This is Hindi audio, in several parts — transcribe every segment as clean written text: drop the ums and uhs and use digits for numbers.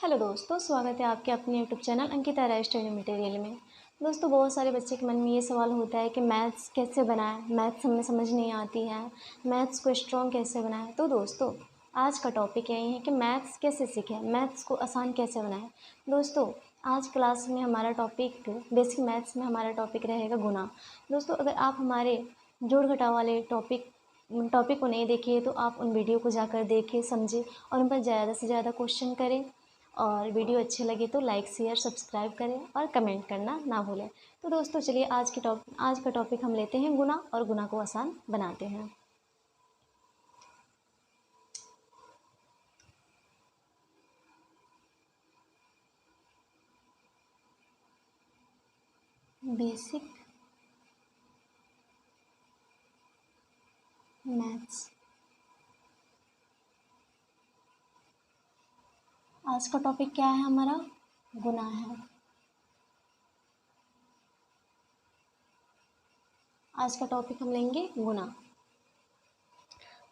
हेलो दोस्तों, स्वागत है आपके अपने यूट्यूब चैनल अंकिता राय स्टडी मटेरियल में। दोस्तों, बहुत सारे बच्चे के मन में ये सवाल होता है कि मैथ्स कैसे बनाएं, मैथ्स हमें समझ नहीं आती है, मैथ्स को स्ट्रॉन्ग कैसे बनाएं। तो दोस्तों, आज का टॉपिक यही है कि मैथ्स कैसे सीखें, मैथ्स को आसान कैसे बनाएं। दोस्तों, आज क्लास में हमारा टॉपिक बेसिक मैथ्स में हमारा टॉपिक रहेगा गुना। दोस्तों, अगर आप हमारे जोड़ घटाव वाले टॉपिक को नहीं देखे तो आप उन वीडियो को जाकर देखें, समझें और उन पर ज़्यादा से ज़्यादा क्वेश्चन करें। और वीडियो अच्छे लगे तो लाइक शेयर सब्सक्राइब करें और कमेंट करना ना भूलें। तो दोस्तों, चलिए आज का टॉपिक हम लेते हैं गुना और गुना को आसान बनाते हैं। Basic maths. आज का टॉपिक क्या है हमारा? गुना है। आज का टॉपिक हम लेंगे गुना।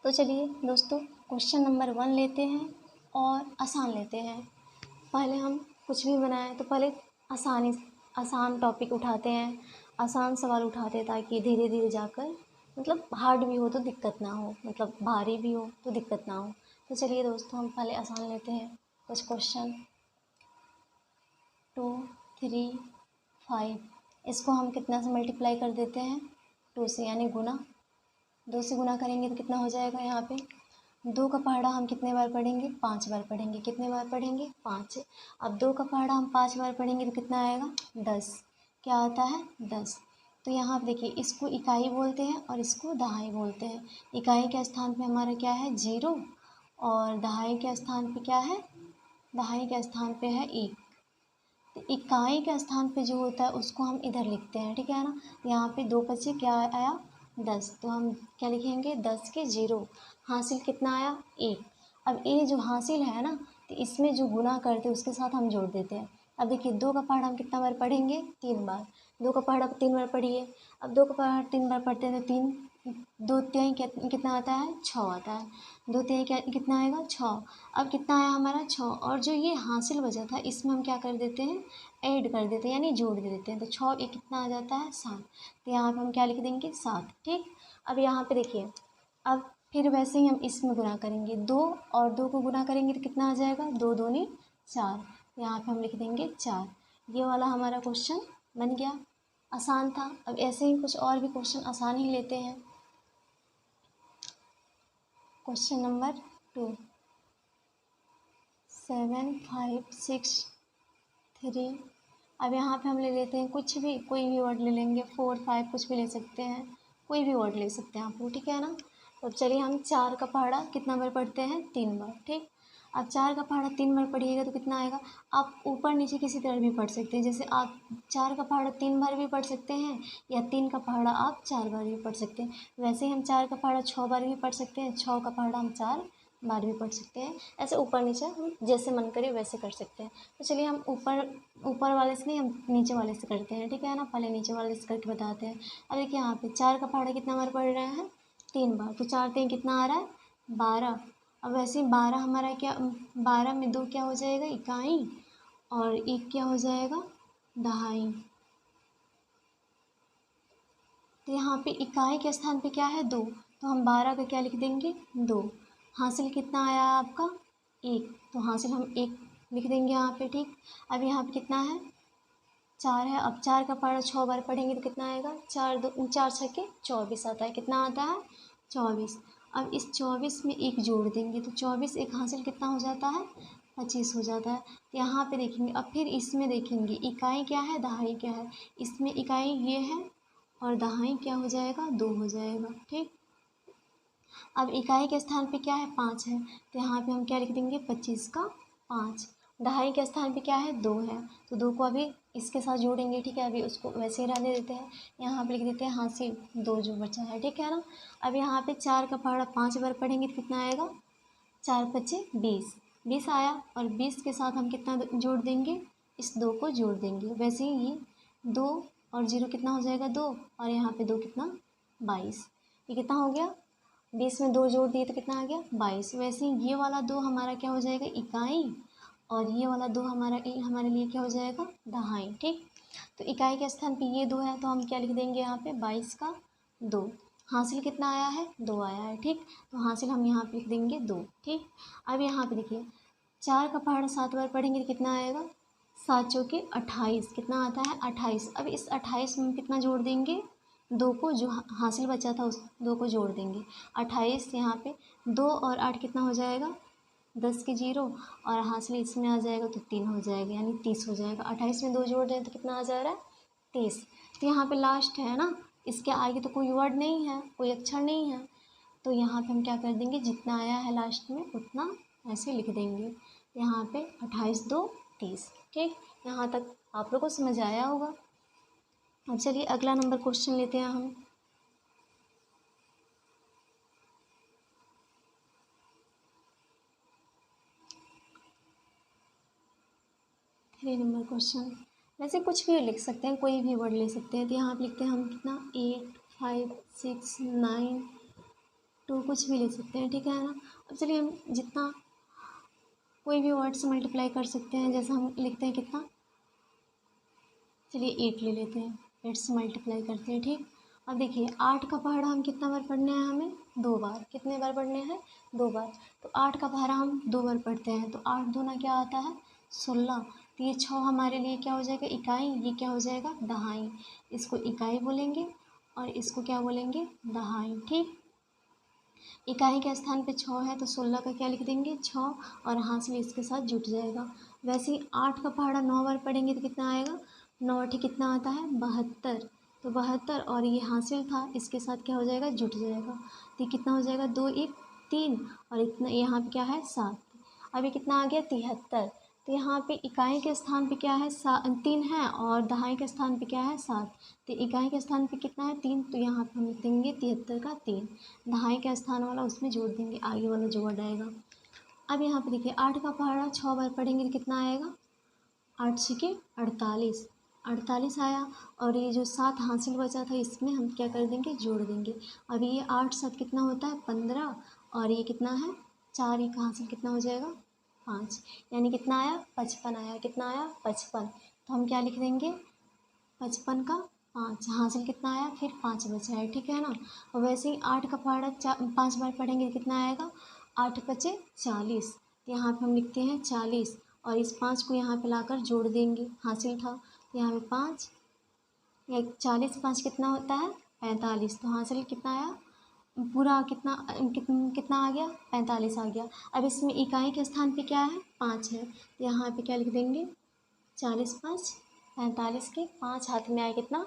तो चलिए दोस्तों, क्वेश्चन नंबर 1 लेते हैं और आसान लेते हैं। पहले हम कुछ भी बनाएं तो पहले आसान टॉपिक उठाते हैं, आसान सवाल उठाते हैं ताकि धीरे धीरे जाकर मतलब हार्ड भी हो तो दिक्कत ना हो, मतलब भारी भी हो तो दिक्कत ना हो। तो चलिए दोस्तों, हम पहले आसान लेते हैं कुछ क्वेश्चन। 2, 3, 5, इसको हम कितना से मल्टीप्लाई कर देते हैं? 2 से, यानी गुना। 2 से गुना करेंगे तो कितना हो जाएगा? यहाँ पे 2 का पहाड़ा हम कितने बार पढ़ेंगे? 5 बार पढ़ेंगे। कितने बार पढ़ेंगे? 5। अब 2 का पहाड़ा हम 5 बार पढ़ेंगे तो कितना आएगा? 10। क्या आता है? 10। तो यहाँ पे देखिए, इसको इकाई बोलते हैं और इसको दहाई बोलते हैं। इकाई के स्थान पे हमारा क्या है? 0 और दहाई के स्थान पे क्या है? दहाई के स्थान पे है 1। तो इकाई के स्थान पे जो होता है उसको हम इधर लिखते हैं, ठीक है ना। यहाँ पे 2 बचे, क्या आया? 10। तो हम क्या लिखेंगे? 10 के 0। हासिल कितना आया? 1। अब ये जो हासिल है ना, तो इसमें जो गुना करते हैं उसके साथ हम जोड़ देते हैं। अब देखिए, 2 का पहाड़ा हम कितना बार पढ़ेंगे? 3 बार। 2 का पहाड़ा 3 बार पढ़िए। अब 2 का पहाड़ा 3 बार पढ़ते हैं तो 3 2 तिहाई कितना आता है? 6 आता है। 2 तिहाई क्या कितना आएगा? 6। अब कितना आया हमारा? 6। और जो ये हासिल बचा था इसमें हम क्या कर देते हैं? ऐड कर देते हैं, यानी जोड़ देते हैं। तो 6 एक कितना आ जाता है? 7। तो यहाँ पे हम क्या लिख देंगे? 7। ठीक। अब यहाँ पे देखिए, अब फिर वैसे ही हम इसमें गुना करेंगे। 2 और 2 को गुना करेंगे तो कितना आ जाएगा? 2 दूनी 4। यहाँ पे हम लिख देंगे 4। ये वाला हमारा क्वेश्चन बन गया। आसान था। अब ऐसे ही कुछ और भी क्वेश्चन आसान ही लेते हैं। Question number 2, 7, 5, 6, 3। अब यहाँ पे हम ले लेते हैं कुछ भी, कोई भी वर्ड ले लेंगे। 4, 5 कुछ भी ले सकते हैं, कोई भी वर्ड ले सकते हैं आप लोग, ठीक है ना। तो चलिए, हम 4 का पहाड़ा कितना बार पढ़ते हैं? 3 बार। ठीक। अब 4 का पहाड़ा 3 बार पढ़िएगा तो कितना आएगा? आप ऊपर नीचे किसी तरह भी पढ़ सकते हैं। जैसे आप 4 का पहाड़ा 3 बार भी पढ़ सकते हैं या 3 का पहाड़ा आप 4 बार भी पढ़ सकते हैं। वैसे ही हम 4 का पहाड़ा 6 बार भी पढ़ सकते हैं, 6 का पहाड़ा हम 4 बार भी पढ़ सकते हैं। ऐसे ऊपर नीचे हम जैसे मन करे वैसे कर सकते हैं। तो चलिए, हम ऊपर ऊपर वाले से नहीं, हम नीचे वाले से करते हैं, ठीक है ना। पहले नीचे वाले से करके बताते हैं। अब देखिए, यहाँ पे 4 का पहाड़ा कितना बार पढ़ रहे हैं? 3 बार। तो 4 3 कितना आ रहा है? 12। अब वैसे ही 12 हमारा क्या, 12 में 2 क्या हो जाएगा? इकाई, और 1 क्या हो जाएगा? दहाई। तो यहाँ पे इकाई के स्थान पे क्या है? 2। तो हम 12 का क्या लिख देंगे? 2। हासिल कितना आया आपका? 1। तो हासिल हम 1 लिख देंगे यहाँ पे। ठीक। अब यहाँ पे कितना है? 4 है। अब 4 का पहाड़ा 6 बार पढ़ेंगे तो कितना आएगा? 4 छक्के 24 आता है। कितना आता है? 24। अब इस 24 में 1 जोड़ देंगे तो 24 एक हासिल कितना हो जाता है? 25 हो जाता है। तो यहाँ पे देखेंगे, अब फिर इसमें देखेंगे इकाई क्या है, दहाई क्या है। इसमें इकाई ये है और दहाई क्या हो जाएगा? 2 हो जाएगा। ठीक। अब इकाई के स्थान पे क्या है? 5 है। तो यहाँ पे हम क्या लिख देंगे? 25 का 5। दहाई के स्थान पे क्या है? 2 है। तो 2 को अभी इसके साथ जोड़ेंगे, ठीक है। अभी उसको वैसे ही रहने देते हैं। यहाँ पे लिख देते हैं हासिल 2 जो बचा है, ठीक है ना। अब यहाँ पे 4 का पहाड़ा 5 बार पढ़ेंगे तो कितना आएगा? 4 पचे 20। 20 आया और 20 के साथ हम कितना जोड़ देंगे? इस 2 को जोड़ देंगे। वैसे ही ये 2 और 0 कितना हो जाएगा? 2। और यहाँ पे 2 कितना? 22। ये कितना हो गया? 20 में 2 जोड़ दिए तो कितना आ गया? 22। वैसे ही ये वाला 2 हमारा क्या हो जाएगा? इकाई, और ये वाला 2 हमारे लिए क्या हो जाएगा, दहाई। ठीक, तो इकाई के स्थान पे ये 2 है तो हम क्या लिख देंगे यहाँ पे 22 का 2। हासिल कितना आया है, 2 आया है। ठीक, तो हासिल हम यहाँ पे लिख देंगे 2। ठीक, अब यहाँ पे देखिए 4 का पहाड़ा 7 बार पढ़ेंगे तो कितना आएगा, 7 चौके 28, कितना आता है 28। अब इस 28 में कितना जोड़ देंगे, 2 को, जो हासिल बचा था उस 2 को जोड़ देंगे। 28 यहाँ पे 2 और 8 कितना हो जाएगा, 10 के 0, और हासिल इसमें आ जाएगा तो 3 हो जाएगा, यानी 30 हो जाएगा। 28 में 2 जोड़ दें तो कितना आ जा रहा है, 30। तो यहाँ पे लास्ट है ना, इसके आगे तो कोई वर्ड नहीं है, कोई अक्षर नहीं है, तो यहाँ पे हम क्या कर देंगे, जितना आया है लास्ट में उतना ऐसे लिख देंगे। यहाँ पे 28 2 30। ठीक, यहाँ तक आप लोगों को समझ आया होगा। अब चलिए अगला नंबर क्वेश्चन लेते हैं हम। थ्री नंबर क्वेश्चन, वैसे कुछ भी लिख सकते हैं, कोई भी वर्ड ले सकते हैं। तो यहाँ पे लिखते हैं हम कितना, 8 5 6 9 2, कुछ भी ले सकते हैं। ठीक है ना। अब चलिए हम जितना कोई भी वर्ड से मल्टीप्लाई कर सकते हैं, जैसा हम लिखते हैं कितना, चलिए 8 ले लेते हैं, 8 से मल्टीप्लाई करते हैं। ठीक, अब देखिए 8 का पहाड़ा हम कितना बार पढ़ने हैं, हमें 2 बार। कितने बार पढ़ने हैं, 2 बार। तो 8 का पहाड़ा हम 2 बार पढ़ते हैं, तो 8 दूना क्या आता है, 16। तो ये 6 हमारे लिए क्या हो जाएगा, इकाई, ये क्या हो जाएगा, दहाई। इसको इकाई बोलेंगे और इसको क्या बोलेंगे, दहाई। ठीक, इकाई के स्थान पे 6 है तो 16 का क्या लिख देंगे, 6, और हासिल इसके साथ जुट जाएगा। वैसे ही 8 का पहाड़ा 9 बार पढ़ेंगे तो कितना आएगा, 9 8 कितना आता है, 72। तो 72, और ये हासिल था इसके साथ क्या हो जाएगा, जुट जाएगा। तो ये कितना हो जाएगा, 2 1 3, और इतना यहाँ पे क्या है, 7। अभी कितना आ गया, 73। तो यहाँ पे इकाई के स्थान पे क्या है, 3 है, और दहाई के स्थान पे क्या है, 7। तो इकाई के स्थान पे कितना है, 3, तो यहाँ पे हम लिख देंगे 73 का 3। दहाई का स्थान वाला उसमें जोड़ देंगे, आगे वाला जो वर्ड आएगा। अब यहाँ पे देखिए 8 का पहाड़ा 6 बार पढ़ेंगे तो कितना आएगा, 8 छके 48, 48 आया। और ये जो 7 हासिल बचा था इसमें हम क्या कर देंगे, जोड़ देंगे। अब ये 8 7 कितना होता है, 15, और ये कितना है, 4 एक हासिल कितना हो जाएगा, 5, यानी कितना आया, 55 आया। कितना आया, 55। तो हम क्या लिख देंगे, 55 का 5, हासिल कितना आया, फिर 5 बचा है। ठीक है ना। और वैसे ही 8 का पहाड़ा 5 बार पढ़ेंगे तो कितना आएगा, 8 5 40। तो यहाँ पे हम लिखते हैं 40, और इस 5 को यहाँ पे लाकर जोड़ देंगे, हासिल था तो यहाँ पे 5, या 40 5 कितना होता है, 45। तो हासिल कितना आया, पूरा कितना आ गया, 45 आ गया। अब इसमें इकाई के स्थान पे क्या है, 5 है, तो यहाँ पे क्या लिख देंगे, 40 5 45 के 5 हाथ में आए कितना,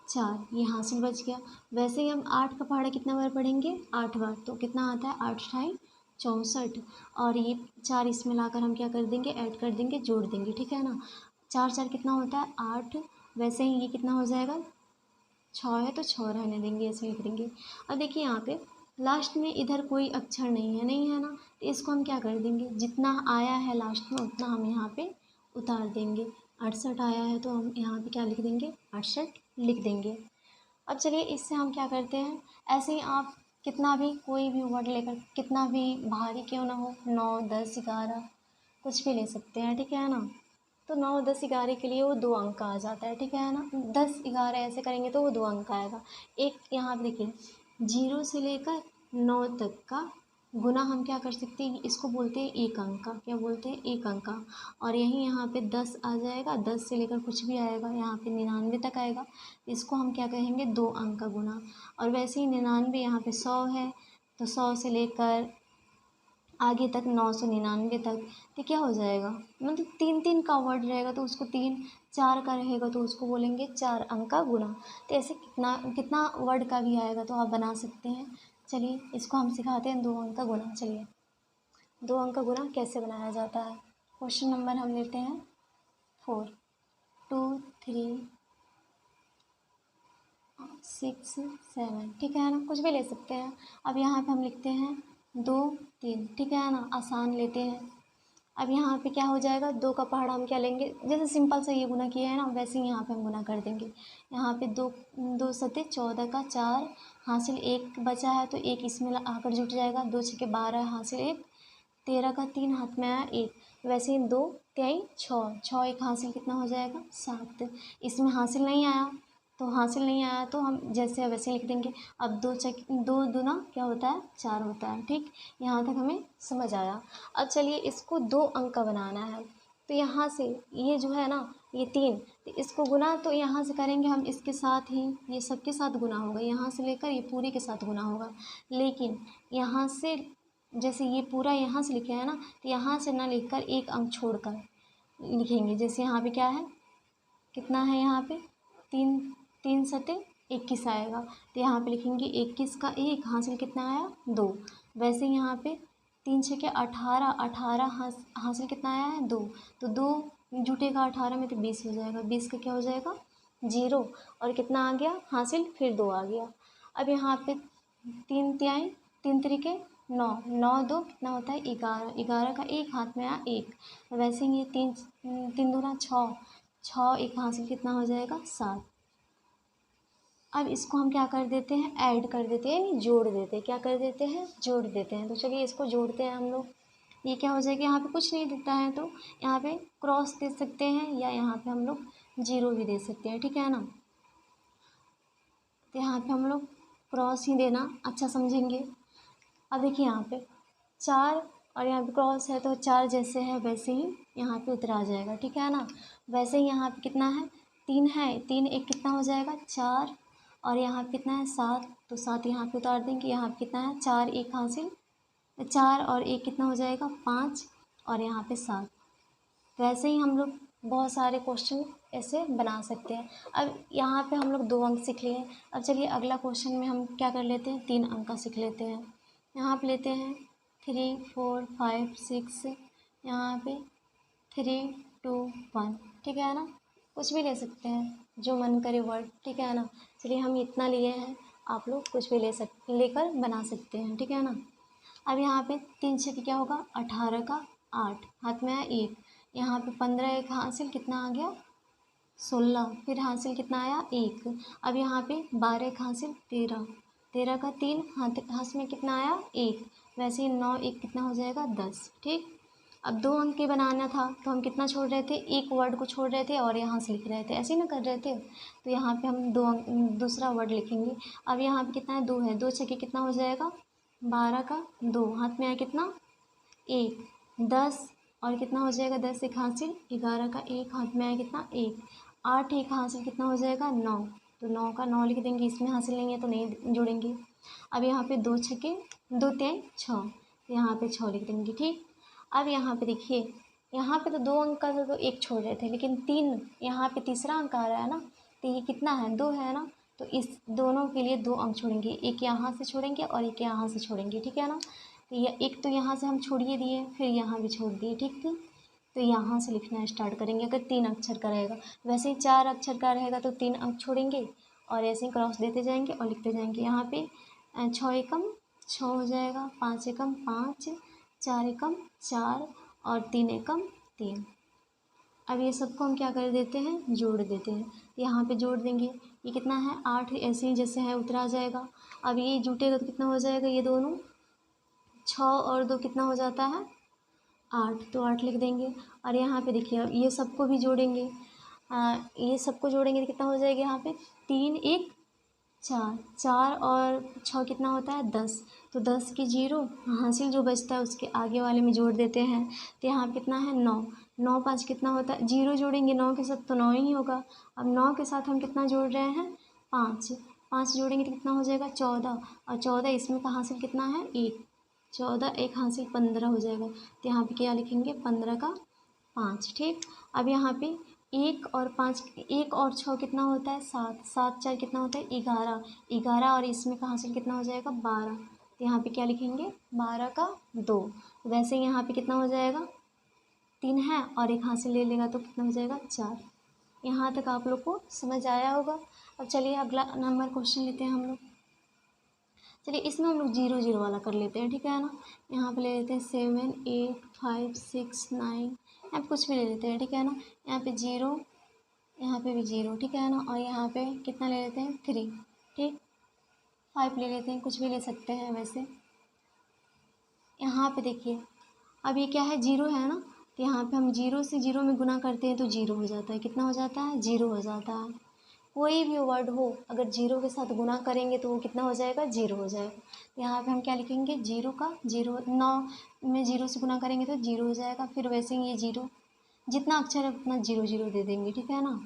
4, ये हासिल बच गया। वैसे ही हम 8 का पहाड़ा कितना बार पढ़ेंगे, 8 बार। तो कितना आता है, 8 × 64, और ये 4 इसमें लाकर हम क्या कर देंगे, ऐड कर देंगे, जोड़ देंगे। ठीक है ना। 4 4 कितना होता है, 8। वैसे ही ये कितना हो जाएगा, 6 है तो 6 रहने देंगे, ऐसे लिख देंगे। अब देखिए यहाँ पे लास्ट में इधर कोई अक्षर नहीं है ना, तो इसको हम क्या कर देंगे, जितना आया है लास्ट में उतना हम यहाँ पे उतार देंगे। 68 आया है तो हम यहाँ पे क्या लिख देंगे, 68 लिख देंगे। अब चलिए इससे हम क्या करते हैं, ऐसे ही आप कितना भी कोई भी वर्ड लेकर, कितना भी भारी क्यों ना हो, 9 10 11 कुछ भी ले सकते हैं। ठीक है ना। तो 9 10 11 के लिए वो 2 अंक का आ जाता है। ठीक है ना। 10 11 ऐसे करेंगे तो वो 2 अंक का आएगा। एक यहाँ पे देखिए 0 से लेकर 9 तक का गुना हम क्या कर सकते हैं, इसको बोलते हैं 1 अंक का। क्या बोलते हैं, 1 अंक का। और यही यहाँ पे 10 आ जाएगा, 10 से लेकर कुछ भी आएगा, यहाँ पे 99 तक आएगा, इसको हम क्या कहेंगे, 2 अंक का गुना। और वैसे ही 99 यहाँ पे 100 है, तो 100 से लेकर आगे तक 999 तक, तो क्या हो जाएगा, मतलब 3 3 का वर्ड रहेगा तो उसको 3, 4 का रहेगा तो उसको बोलेंगे 4 अंक का गुना। तो ऐसे कितना कितना वर्ड का भी आएगा तो आप बना सकते हैं। चलिए इसको हम सिखाते हैं 2 अंक का गुना। चलिए 2 अंक का गुना कैसे बनाया जाता है। क्वेश्चन नंबर हम लेते हैं 4 2 3 6 7। ठीक है ना, कुछ भी ले सकते हैं। अब यहाँ पे हम लिखते हैं 2 3। ठीक है ना, आसान लेते हैं। अब यहाँ पे क्या हो जाएगा, 2 का पहाड़ा हम क्या लेंगे, जैसे सिंपल से ये गुना किया है ना वैसे ही यहाँ पे हम गुना कर देंगे। यहाँ पे 2 2 सते 14 का 4, हासिल 1 बचा है तो 1 इसमें आकर जुट जाएगा। 2 छके 12 हासिल 1, 13 का 3 हाथ में आया 1, वैसे ही 2 3 6, 6 एक हासिल कितना हो जाएगा 7। इसमें हासिल नहीं आया, तो हासिल नहीं आया तो हम जैसे वैसे लिख देंगे। अब 2 दूना क्या होता है 4 होता है। ठीक, यहाँ तक हमें समझ आया। अब चलिए इसको 2 अंक का बनाना है, तो यहाँ से ये जो है ना ये 3, तो इसको गुना तो यहाँ से करेंगे हम इसके साथ ही, ये सबके साथ गुना होगा, यहाँ से लेकर ये पूरी के साथ गुना होगा। लेकिन यहाँ से जैसे ये पूरा यहाँ से लिखे है ना, तो यहाँ से ना लिखकर एक अंक छोड़कर लिखेंगे। जैसे यहाँ पे क्या है, कितना है यहाँ पे 3, 3 सते 21 आएगा, तो यहाँ पे लिखेंगे 21 का 1 हासिल कितना आया 2। वैसे ही यहाँ पे 3 छके 18, 18 हासिल कितना आया है 2, तो 2 जुटेगा 18 में तो 20 हो जाएगा, 20 का क्या हो जाएगा 0, और कितना आ गया हासिल फिर 2 आ गया। अब यहाँ पे 3 तिहाई 3 तरीके 9, 9 2 कितना होता है 11, 11 का 1 हाथ में आया 1। वैसे ही ये 3 3 दूना 6, 6 एक हासिल कितना हो जाएगा 7। अब इसको हम क्या कर देते हैं ऐड कर देते हैं, यानी जोड़ देते हैं। क्या कर देते हैं जोड़ देते हैं। तो चलिए इसको जोड़ते हैं हम लोग। ये क्या हो जाएगा, यहाँ पे कुछ नहीं दिखता है तो यहाँ पे क्रॉस दे सकते हैं, या यहाँ पे हम लोग 0 भी दे सकते हैं, ठीक है ना। तो यहाँ पे हम लोग क्रॉस ही देना अच्छा समझेंगे। अब देखिए यहाँ पे 4 और यहाँ पे क्रॉस है, तो 4 जैसे है वैसे ही यहाँ पे उतर आ जाएगा, ठीक है ना। वैसे ही यहाँ पे कितना है 3 है, 3 एक कितना हो जाएगा 4, और यहाँ पे कितना है 7, तो 7 यहाँ पे उतार देंगे। यहाँ पे कितना है 4 एक हासिल 4 और 1 कितना हो जाएगा 5, और यहाँ पे 7। वैसे ही हम लोग बहुत सारे क्वेश्चन ऐसे बना सकते हैं। अब यहाँ पे हम लोग 2 अंक सीख लिए। अब चलिए अगला क्वेश्चन में हम क्या कर लेते हैं 3 अंक का सीख लेते हैं। यहाँ पे लेते हैं 3 4 5 6, यहाँ पे 3 2 1, ठीक है ना। कुछ भी ले सकते हैं जो मन करे वर्ड, ठीक है ना। चलिए हम इतना लिए हैं, आप लोग कुछ भी लेकर बना सकते हैं, ठीक है ना। अब यहाँ पे 3 छक्के क्या होगा 18 का 8 हाथ में आया 1, यहाँ पे 15 एक हासिल कितना आ गया 16, फिर हासिल कितना आया 1। अब यहाँ पे 12 एक हासिल 13, 13 का 3 हाथ में कितना आया 1। वैसे ही 9 एक कितना हो जाएगा 10, ठीक। अब 2 अंक के बनाना था तो हम कितना छोड़ रहे थे, एक वर्ड को छोड़ रहे थे और यहाँ से लिख रहे थे, ऐसे ही ना कर रहे थे। तो यहाँ पे हम 2 अंक दूसरा वर्ड लिखेंगे। अब यहाँ पे कितना है 2 है, 2 छक्के कितना हो जाएगा 12 का 2 हाथ में आया कितना 1, 10 और कितना हो जाएगा 10 एक हासिल 11 का 1 हाथ में आया कितना 1, 8 एक हासिल कितना हो जाएगा 9, तो 9 का 9 लिख देंगे। इसमें हासिल नहीं है तो नहीं जोड़ेंगे। अब यहाँ पे 2 छक्के 2 3 6, यहाँ पे 6 लिख देंगे, ठीक। अब यहाँ पे देखिए, यहाँ पे तो 2 अंक का था तो 1 छोड़ रहे थे, लेकिन 3 यहाँ पे तीसरा अंक आ रहा है ना, तो ये कितना है 2 है ना, तो इस दोनों के लिए 2 अंक छोड़ेंगे, एक यहाँ से छोड़ेंगे और एक यहाँ से छोड़ेंगे, ठीक है ना। तो ये एक तो यहाँ से हम छोड़िए दिए, फिर यहाँ भी छोड़ दिए, ठीक थी। तो यहाँ से लिखना स्टार्ट करेंगे। अगर 3 अक्षर का रहेगा, वैसे ही 4 अक्षर का रहेगा तो 3 अंक छोड़ेंगे और ऐसे ही क्रॉस देते जाएंगे और लिखते जाएंगे। यहाँ पे 6 एकम 6 हो जाएगा, 5 एकम 5, 4 एकम 4 और 3 एकम 3। अब ये सबको हम क्या कर देते हैं जोड़ देते हैं। यहाँ पे जोड़ देंगे, ये कितना है 8, ऐसे ही जैसे है उतरा जाएगा। अब ये जुटेगा तो कितना हो जाएगा, ये दोनों 6 और 2 कितना हो जाता है 8, तो 8 लिख देंगे। और यहाँ पे देखिए अब ये सबको भी जोड़ेंगे, ये सबको जोड़ेंगे तो कितना हो जाएगा यहाँ पे 3 1 4, 4 और 6 कितना होता है 10, तो 10 की 0 हासिल जो बचता है उसके आगे वाले में जोड़ देते हैं। तो यहाँ पे कितना है 9, 9 5 कितना होता है 0 जोड़ेंगे 9 के साथ तो 9 ही होगा। अब 9 के साथ हम कितना जोड़ रहे हैं 5, 5 जोड़ेंगे तो कितना हो जाएगा 14, और 14 इसमें का हासिल कितना है 1, 14 एक हासिल 15 हो जाएगा। तो यहाँ पे क्या लिखेंगे 15 का 5, ठीक। अब यहाँ पे 1 और 5, 1 और 6 कितना होता है 7, 7 4 कितना होता है 11, 11 और इसमें का हासिल कितना हो जाएगा 12। तो यहाँ पे क्या लिखेंगे 12 का 2। वैसे ही यहाँ पे कितना हो जाएगा 3 है और एक हासिल ले लेगा तो कितना हो जाएगा 4। यहाँ तक आप लोग को समझ आया होगा। अब चलिए अगला नंबर क्वेश्चन लेते हैं हम लोग। चलिए इसमें हम लोग 0 0 वाला कर लेते हैं, ठीक है ना। यहाँ पे ले लेते हैं 7 8 5 6 9, यहाँ पे कुछ भी ले लेते हैं, ठीक है ना। यहाँ पे 0, यहाँ पे भी 0, ठीक है ना। और यहाँ पे कितना ले लेते हैं 3, ठीक। 5 ले लेते हैं, कुछ भी ले सकते हैं वैसे। यहाँ पे देखिए अब ये क्या है 0 है ना, तो यहाँ पे हम 0 से 0 में गुना करते हैं तो 0 हो जाता है। कितना हो जाता है? 0 हो जाता है। कोई भी वर्ड हो अगर 0 के साथ गुना करेंगे तो वो कितना हो जाएगा? 0 हो जाएगा। तो यहाँ पे हम क्या लिखेंगे? 0 का 0, 9 में 0 से गुना करेंगे तो 0 हो जाएगा। फिर वैसे ही ये 0, जितना अक्षर है उतना 0 0 दे देंगे, ठीक है ना।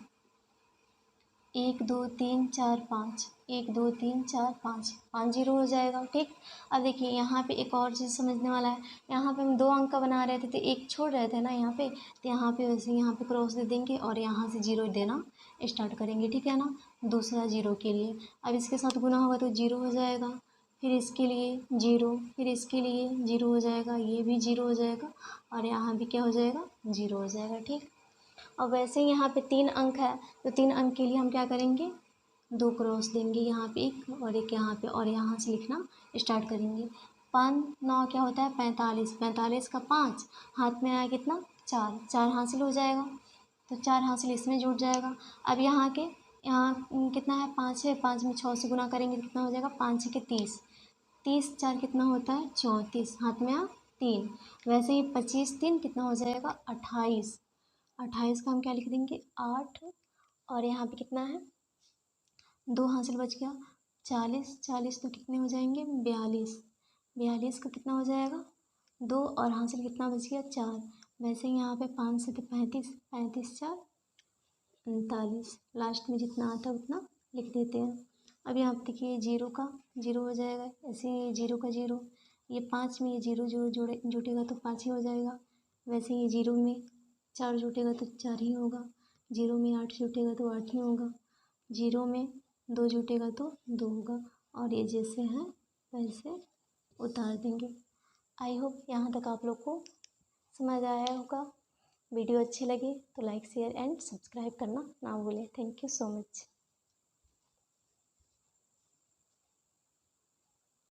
1 2 3 4 5, 1 2 3 4 5, 5 0 हो जाएगा, ठीक। अब देखिए यहाँ पे एक और चीज़ समझने वाला है। यहाँ पे हम 2 अंक का बना रहे थे तो एक छोड़ रहे थे ना यहाँ पे, तो यहाँ पे वैसे यहाँ पे क्रॉस दे देंगे और यहाँ से 0 देना स्टार्ट करेंगे, ठीक है ना। दूसरा 0 के लिए अब इसके साथ गुना होगा तो 0 हो जाएगा, फिर इसके लिए 0, फिर इसके लिए 0 हो जाएगा, ये भी 0 हो जाएगा और यहाँ भी क्या हो जाएगा? 0 हो जाएगा, ठीक। और वैसे ही यहाँ पे 3 अंक है तो 3 अंक के लिए हम क्या करेंगे? 2 क्रॉस देंगे, यहाँ पे एक और एक यहाँ पे, और यहाँ से लिखना स्टार्ट करेंगे। 5 9 क्या होता है? 45, 45 का 5 हाथ में आया कितना? 4, 4 हासिल हो जाएगा, तो 4 हासिल इसमें जुड़ जाएगा। अब यहाँ के यहाँ कितना है? 5 है, 5 में 6 से गुना करेंगे तो कितना हो जाएगा? 5 6 के 30, 30 4 कितना होता है? 34, हाथ में आ 3। वैसे ही 25 3 कितना हो जाएगा? 28, 28 का हम क्या लिख देंगे? 8, और यहाँ पे कितना है? 2 हासिल बच गया। 40, 40 तो कितने हो जाएंगे? 42, 42 का कितना हो जाएगा? 2, और हासिल कितना बच गया? 4। वैसे ही यहाँ पे 5 से 35, 35 4 39, लास्ट में जितना आता है उतना लिख देते हैं। अब यहाँ पे देखिए 0 का 0 हो जाएगा, ऐसे ही 0 का 0, ये 5 में ये 0 जो जुटेगा तो 5 ही हो जाएगा। वैसे ये 0 में 4 जुटेगा तो 4 ही होगा, 0 में 8 जुटेगा तो 8 ही होगा, 0 में 2 जुटेगा तो 2 होगा, और ये जैसे हैं वैसे उतार देंगे। आई होप यहाँ तक आप लोग को समझ आया होगा। वीडियो अच्छी लगी तो लाइक शेयर एंड सब्सक्राइब करना ना भूलें। Thank you so much.